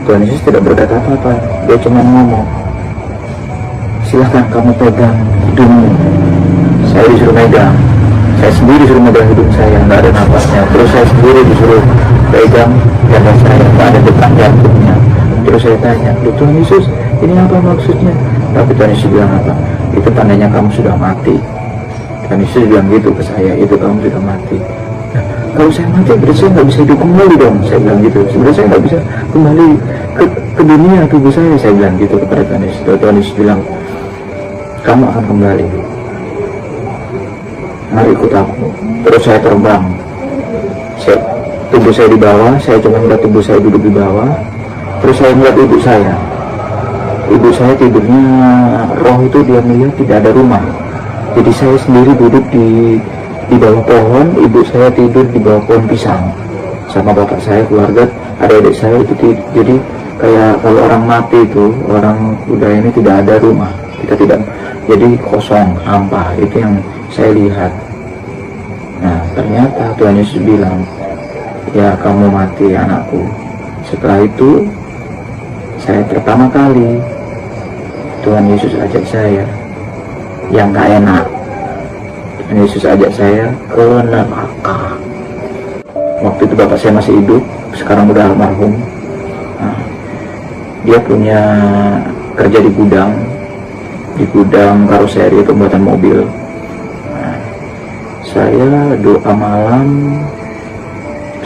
Tuhan Yesus tidak berkata apa-apa, dia cuma ngomong, silahkan kamu pegang hidungmu. Saya disuruh megang, saya sendiri disuruh megang hidung saya, nggak ada napasnya. Terus saya sendiri disuruh pegang dada saya, nggak ada detak jantungnya. Terus saya tanya, Tuhan Yesus, ini apa maksudnya? Tapi Tuhan Yesus bilang apa? Itu tandanya kamu sudah mati. Tuhan Yesus bilang gitu ke saya, itu kamu sudah mati. Nah, kalau saya mati, berarti saya nggak bisa hidup kembali dong. Saya bilang gitu. Sebenarnya saya nggak bisa kembali ke dunia tubuh saya bilang gitu kepada Tuhan Yesus. Tuhan Yesus bilang, kamu akan kembali. Mari ikut aku. Terus saya terbang. Tubuh saya di bawah, saya cuma melihat tubuh saya duduk di bawah. Terus saya melihat ibu saya. Ibu saya tidurnya, roh itu dia melihat tidak ada rumah. Jadi saya sendiri duduk di bawah pohon, ibu saya tidur di bawah pohon pisang. Sama bapak saya, keluarga, adik-adik saya itu jadi kayak kalau orang mati itu, orang udah ini tidak ada rumah. Kita tidak, jadi kosong, hampa. Itu yang saya lihat. Nah, ternyata Tuhan Yesus bilang, ya kamu mati anakku. Setelah itu, saya pertama kali Tuhan Yesus ajak saya yang gak enak. Tuhan Yesus ajak saya ke neraka. Waktu itu bapak saya masih hidup, sekarang udah almarhum. Nah, dia punya kerja di gudang karoseri pembuatan mobil. Nah, saya doa malam,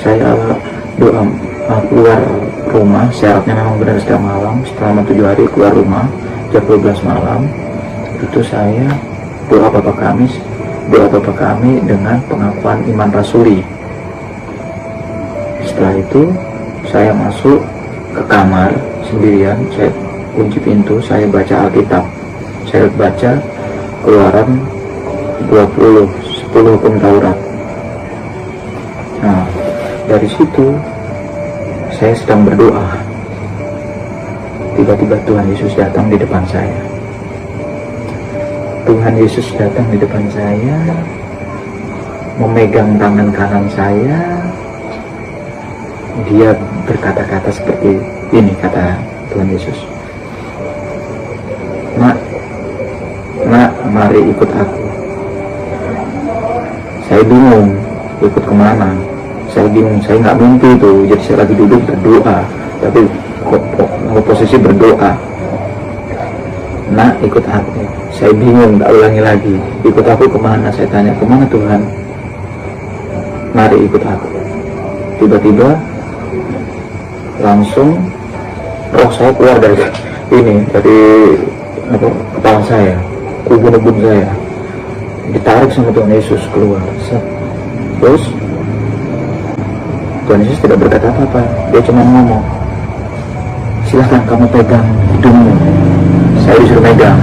saya doa keluar rumah, syaratnya memang benar setiap malam, selama 7 hari keluar rumah, jam 12 malam, itu saya doa Bapa kami dengan pengakuan iman rasuli. Setelah itu, saya masuk ke kamar sendirian, saya kunci pintu, saya baca Alkitab. Saya baca Keluaran 20, 10 hukum Taurat. Nah, dari situ saya sedang berdoa. Tiba-tiba Tuhan Yesus datang di depan saya. Tuhan Yesus datang di depan saya, memegang tangan kanan saya. Dia berkata-kata seperti ini, kata Tuhan Yesus. Nak, mari ikut aku. Saya bingung, ikut kemana? Saya bingung, saya nggak mimpi itu. Jadi saya lagi duduk berdoa, tapi posisi berdoa. Nak, ikut aku. Saya bingung, tak ulangi lagi. Ikut aku kemana? Saya tanya, kemana Tuhan? Mari ikut aku. Tiba-tiba langsung roh saya keluar dari kepala saya, ubun-ubun saya ditarik sama Tuhan Yesus keluar. Terus Tuhan Yesus tidak berkata apa-apa, dia cuma ngomong, silahkan kamu pegang hidungmu. Saya disuruh megang,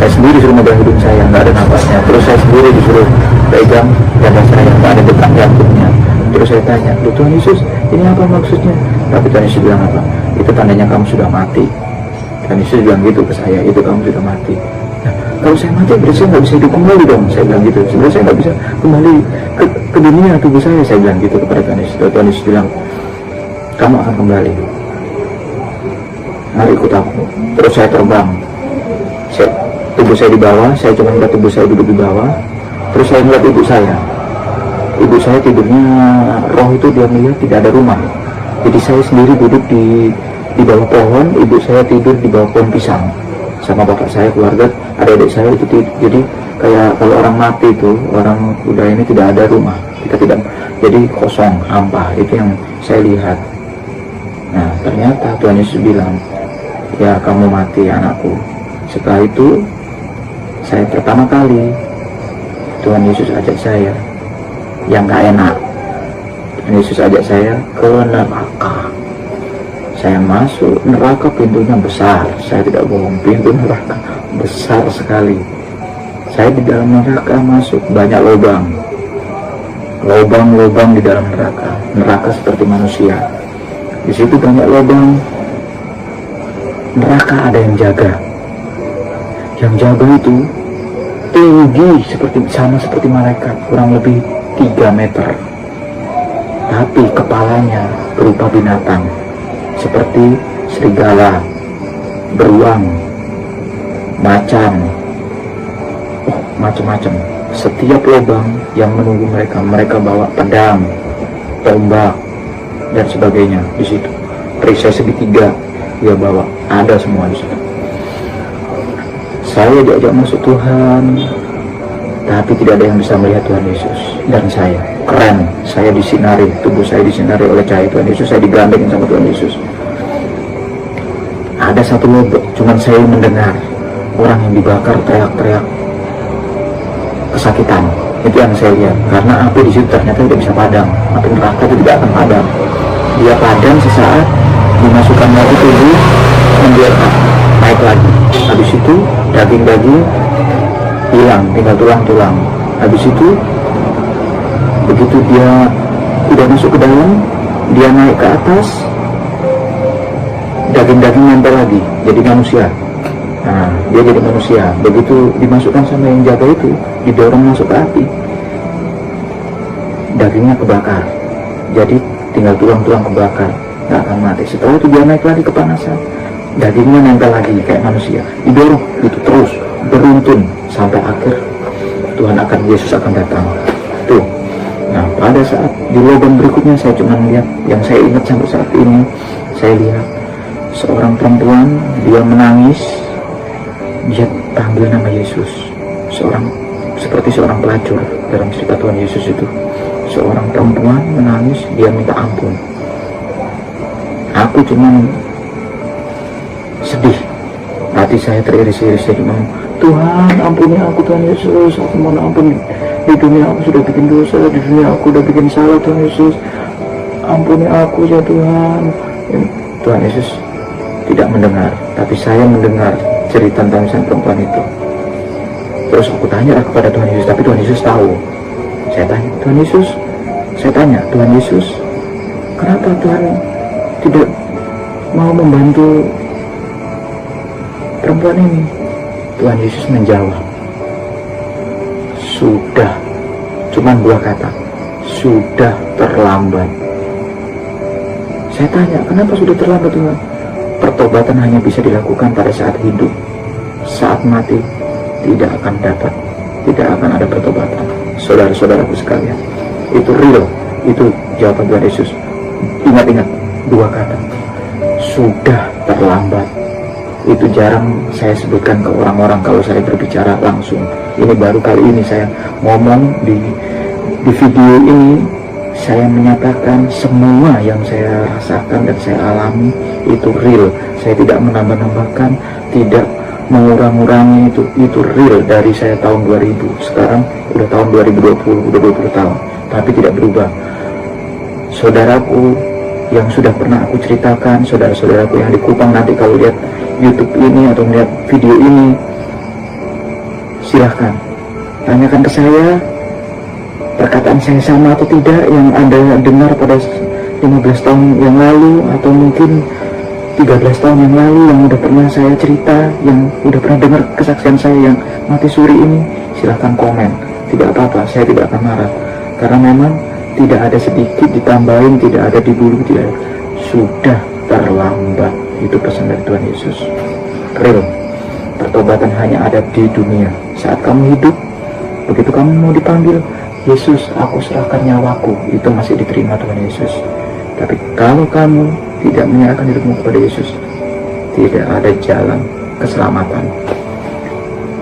saya sendiri disuruh megang hidung saya, nggak ada napasnya. Terus saya sendiri disuruh pegang dada saya, nggak ada detak jantungnya. Terus saya tanya, Tuhan Yesus, ini apa maksudnya? Tapi Tuhan Yesus bilang apa? Itu tandanya kamu sudah mati. Tuhan Yesus bilang gitu ke saya, itu kamu sudah mati. Nah, kalau saya mati, berarti saya nggak bisa hidup kembali dong. Saya bilang gitu. Sebenarnya saya nggak bisa kembali ke dunia tubuh saya bilang gitu kepada Tuhan Yesus. Tuhan Yesus bilang, kamu akan kembali. Mari ikut aku. Terus saya terbang. Tubuh saya di bawah, saya cuma melihat tubuh saya duduk di bawah. Terus saya melihat ibu saya. Ibu saya tidurnya, roh itu dia melihat tidak ada rumah. Jadi saya sendiri duduk di bawah pohon, ibu saya tidur di bawah pohon pisang. Sama bapak saya, keluarga, adik-adik saya itu jadi kayak kalau orang mati itu, orang udah ini tidak ada rumah. Kita tidak, jadi kosong, hampa. Itu yang saya lihat. Nah, ternyata Tuhan Yesus bilang, ya kamu mati anakku. Setelah itu, saya pertama kali Tuhan Yesus ajak saya yang gak enak. Tuhan Yesus ajak saya ke neraka. Saya masuk neraka, pintunya besar. Saya tidak bohong, pintu neraka besar sekali. Saya di dalam neraka masuk, banyak lubang. Lubang-lubang di dalam neraka. Neraka seperti manusia. Di situ banyak lubang. Neraka ada yang jaga. Yang jaga itu tinggi sama seperti malaikat, kurang lebih 3 meter. Tapi kepalanya berupa binatang, seperti serigala, beruang, macan, macam-macam. Setiap lubang yang menunggu mereka, mereka bawa pedang, tombak, dan sebagainya di situ. Perisai segitiga dia bawa, ada semua di situ. Saya diajak masuk Tuhan, tapi tidak ada yang bisa melihat Tuhan Yesus. Dan saya keren, saya disinari, tubuh saya disinari oleh cahaya Tuhan Yesus, saya digandeng sama Tuhan Yesus. Ada satu lubang, cuman saya mendengar orang yang dibakar teriak-teriak kesakitan. Itu yang saya lihat, karena api di situ ternyata tidak bisa padam. Api neraka itu tidak akan padam. Dia padam sesaat, dimasukkan lagi tubuh, kemudian naik lagi. Habis itu daging-daging hilang, tinggal tulang-tulang. Habis itu begitu dia udah masuk ke dalam, dia naik ke atas, daging-daging nempel lagi, jadi manusia. Nah, dia jadi manusia. Begitu dimasukkan sama yang jaga itu, didorong masuk ke api, dagingnya kebakar, jadi tinggal tulang-tulang kebakar, nggak akan mati. Setelah itu dia naik lagi kepanasan, dagingnya nempel lagi kayak manusia, didorong itu terus beruntun sampai akhir Tuhan akan, Yesus akan datang. Tuh. Nah, pada saat di lubang berikutnya saya cuma melihat, yang saya ingat sampai saat ini, saya lihat seorang perempuan, dia menangis, dia panggil nama Yesus. Seperti seorang pelacur dalam cerita Tuhan Yesus itu. Seorang perempuan menangis, dia minta ampun. Aku cuma sedih, hati saya teriris-iris, saya cuma, Tuhan ampuni aku Tuhan Yesus, aku mohon ampun, di dunia aku sudah bikin dosa, di dunia aku sudah bikin salah Tuhan Yesus, ampuni aku ya Tuhan. Tuhan Yesus tidak mendengar, tapi saya mendengar cerita tangisan perempuan itu. Terus aku tanya kepada Tuhan Yesus, tapi Tuhan Yesus tahu. Saya tanya, Tuhan Yesus, kenapa Tuhan tidak mau membantu perempuan ini? Tuhan Yesus menjawab, sudah, cuman 2 kata, sudah terlambat. Saya tanya, kenapa sudah terlambat Tuhan? Pertobatan hanya bisa dilakukan pada saat hidup. Saat mati tidak akan ada pertobatan. Saudara-saudaraku sekalian, itu real, itu jawaban Tuhan Yesus. Ingat-ingat 2 kata, sudah terlambat. Itu jarang saya sebutkan ke orang-orang kalau saya berbicara langsung. Ini baru kali ini saya ngomong di video ini. Saya menyatakan semua yang saya rasakan dan saya alami itu real. Saya tidak menambah-nambahkan, tidak mengurang-ngurangi, itu real dari saya tahun 2000. Sekarang udah tahun 2020, udah 20 tahun, tapi tidak berubah. Saudaraku yang sudah pernah aku ceritakan, saudara-saudaraku yang di Kupang, nanti kalau lihat YouTube ini atau melihat video ini, silahkan tanyakan ke saya, perkataan saya sama atau tidak yang Anda dengar pada 15 tahun yang lalu, atau mungkin 13 tahun yang lalu yang udah pernah saya cerita, yang udah pernah dengar kesaksian saya yang mati suri ini. Silahkan komen, tidak apa-apa, saya tidak akan marah, karena memang tidak ada sedikit ditambahin, tidak ada dibulu, tidak ada. Sudah terlambat. Itu pesan dari Tuhan Yesus. Real. Pertobatan hanya ada di dunia. Saat kamu hidup, begitu kamu mau dipanggil, Yesus, aku serahkan nyawaku, itu masih diterima Tuhan Yesus. Tapi kalau kamu tidak menyerahkan hidupmu kepada Yesus, tidak ada jalan keselamatan.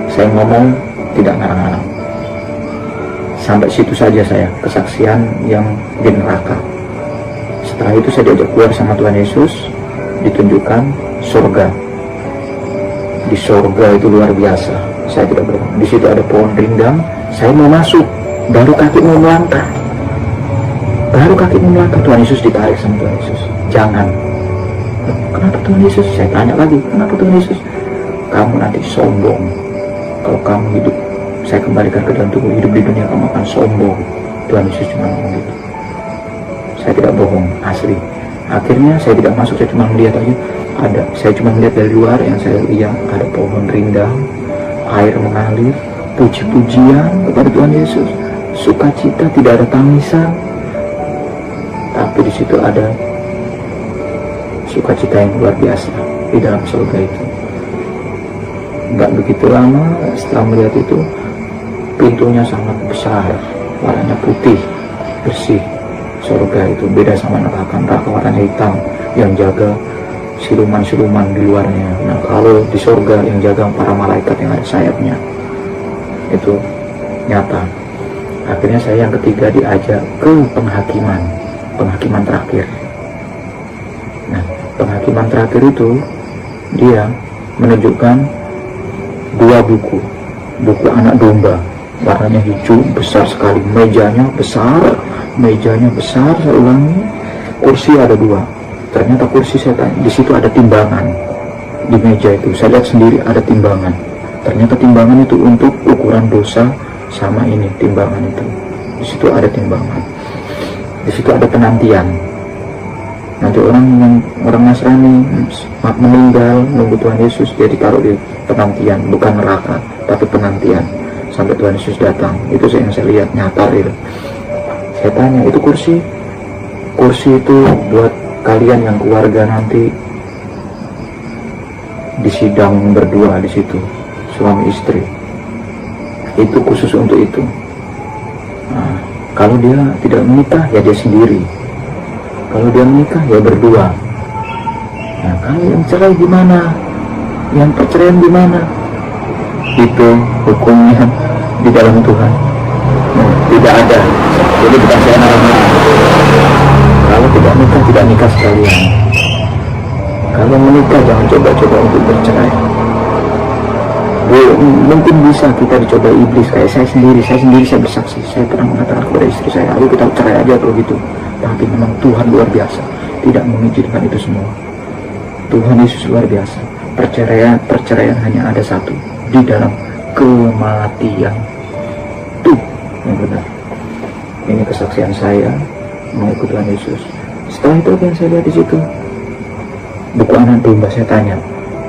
Saya ngomong tidak ngarang-ngarang. Sampai situ saja saya, kesaksian yang di neraka. Setelah itu saya diajak keluar sama Tuhan Yesus, ditunjukkan surga. Di surga itu luar biasa. Saya tidak berbohong. Di situ ada pohon rindang. Saya mau masuk, baru kaki mau melangkah. Tuhan Yesus ditarik sama Tuhan Yesus. Jangan. Kenapa Tuhan Yesus? Saya tanya lagi, kenapa Tuhan Yesus? Kamu nanti sombong. Kalau kamu hidup, saya kembalikan ke dalam tubuh, hidup di dunia, kamu akan sombong. Tuhan Yesus cuma ngomong gitu. Saya tidak bohong, asli. Akhirnya saya tidak masuk, saya cuma melihat aja. Saya cuma melihat dari luar, yang saya lihat ada pohon rindang, air mengalir, puji-pujian kepada Tuhan Yesus, sukacita, tidak ada tangisan. Tapi di situ ada sukacita yang luar biasa di dalam surga itu. Nggak begitu lama setelah melihat itu, pintunya sangat besar, warnanya putih, bersih. Surga itu beda sama neraka. Neraka warnanya hitam, yang jaga siluman-siluman di luarnya. Nah, kalau di surga yang jaga para malaikat yang ada sayapnya. Itu nyata. Akhirnya saya yang ketiga diajak ke penghakiman terakhir. Nah, penghakiman terakhir itu dia menunjukkan dua buku anak domba, warnanya hijau, besar sekali, mejanya besar, saya ulangi, kursi ada dua. Ternyata kursi saya tanya, di situ ada timbangan di meja itu. Saya lihat sendiri ada timbangan. Ternyata timbangan itu untuk ukuran dosa sama ini timbangan itu. Di situ ada timbangan. Di situ ada penantian. Nanti orang Nasrani meninggal nunggu Tuhan Yesus, dia ditaruh di penantian, bukan neraka, tapi penantian sampai Tuhan Yesus datang. Itu yang saya lihat nyata real. Saya tanya, itu kursi itu buat kalian yang keluarga nanti disidang berdua di situ, suami istri. Itu khusus untuk itu. Nah, kalau dia tidak menikah ya dia sendiri. Kalau dia menikah ya berdua. Nah, kalau yang cerai gimana? Yang perceraian gimana? Itu hukumnya di dalam Tuhan. Nah, tidak ada. Jadi bukan saya marah-marah. Kalau tidak nikah sekalian. Kalau menikah jangan coba-coba untuk bercerai. Mungkin bisa kita dicoba iblis. Kayak saya sendiri saya bersaksi. Saya pernah mengatakan kepada istri saya, ayo kita cerai aja kalau gitu. Tapi memang Tuhan luar biasa, tidak mengizinkan itu semua. Tuhan Yesus luar biasa. Perceraian hanya ada satu, di dalam kematian. Tuh yang benar. Ini kesaksian saya mengikut Tuhan Yesus. Setelah itu apa yang saya lihat di situ? Buku anak domba. Saya tanya,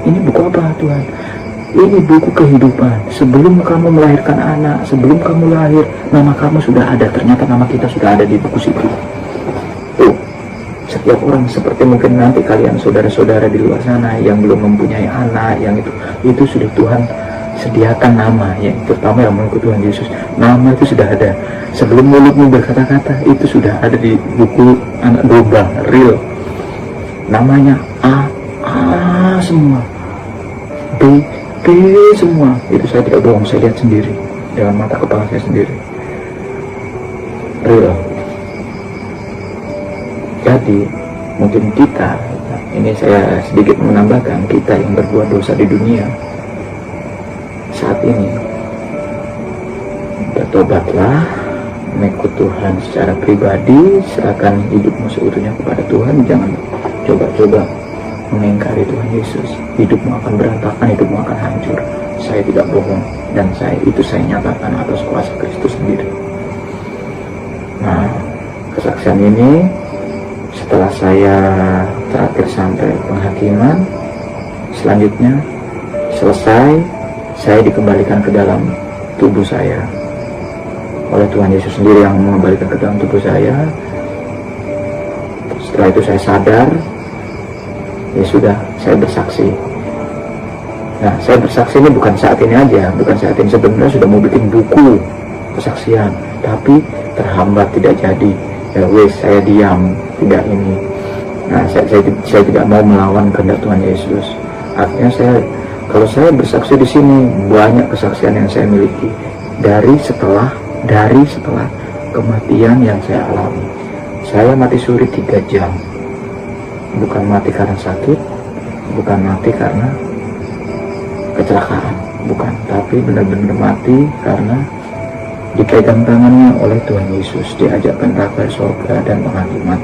ini buku apa Tuhan? Ini buku kehidupan. Sebelum kamu melahirkan anak, sebelum kamu lahir, nama kamu sudah ada. Ternyata nama kita sudah ada di buku situ. Tuh, setiap orang seperti mungkin nanti kalian saudara-saudara di luar sana yang belum mempunyai anak, yang itu sudah Tuhan sediakan nama, yang terutama yang mengikut Tuhan Yesus. Nama itu sudah ada. Sebelum mulutmu berkata-kata, itu sudah ada di buku anak domba, real. Namanya A semua, B semua. Itu saya tidak bohong, saya lihat sendiri dengan mata kepala saya sendiri, real. Jadi mungkin kita, ini saya sedikit menambahkan, kita yang berbuat dosa di dunia saat ini, bertobatlah, mengikut Tuhan secara pribadi, serahkan hidupmu seutuhnya kepada Tuhan. Jangan coba-coba mengingkari Tuhan Yesus. Hidupmu akan berantakan, hidupmu akan hancur. Saya tidak bohong, dan saya nyatakan atas kuasa Kristus sendiri. Nah, kesaksian ini setelah saya terakhir sampai penghakiman, selanjutnya selesai, saya dikembalikan ke dalam tubuh saya oleh Tuhan Yesus sendiri yang mengembalikan ke dalam tubuh saya. Setelah itu saya sadar, ya sudah, saya bersaksi. Nah, saya bersaksi ini bukan saat ini aja, bukan saat ini. Sebenarnya sudah mau bikin buku kesaksian, tapi terhambat, tidak jadi. Ya wes, saya diam, tidak ini. Nah, saya tidak mau melawan kehendak Tuhan Yesus. Artinya kalau saya bersaksi di sini, banyak kesaksian yang saya miliki dari setelah kematian yang saya alami. Saya mati suri 3 jam. Bukan mati karena sakit, bukan mati karena kecelakaan, bukan, tapi benar-benar mati karena dipegang tangannya oleh Tuhan Yesus, diajakkan ke surga dan penghakiman.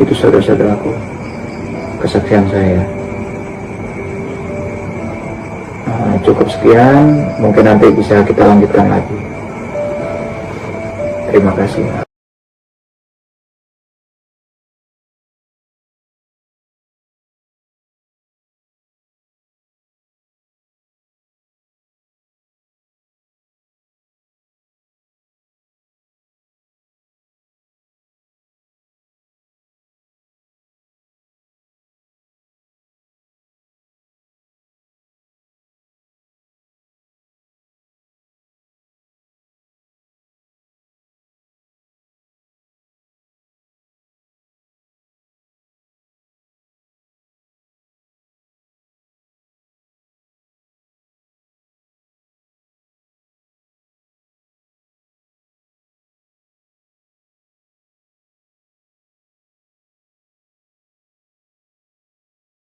Itu saudara-saudaraku, kesaksian saya. Cukup sekian, mungkin nanti bisa kita lanjutkan lagi. Terima kasih.